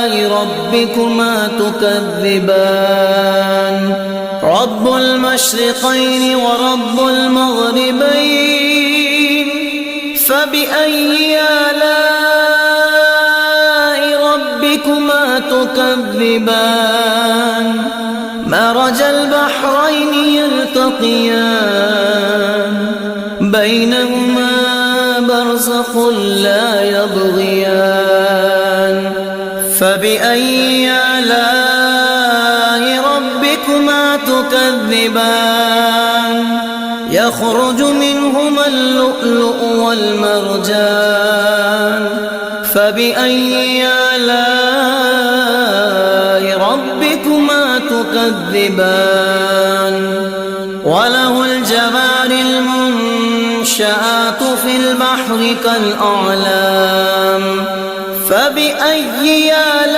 ربكما تكذبان رب المشرقين ورب المغربين فبأي آلاء ربكما تكذبان مرج البحرين يلتقيان بينهما برزخ لا يبغيان فبأي آلاء ربكما تكذبان يخرج منهما اللؤلؤ والمرجان فبأي آلاء ربكما تكذبان وله الجوار المنشآت في البحر كالأعلام فبأي آلاء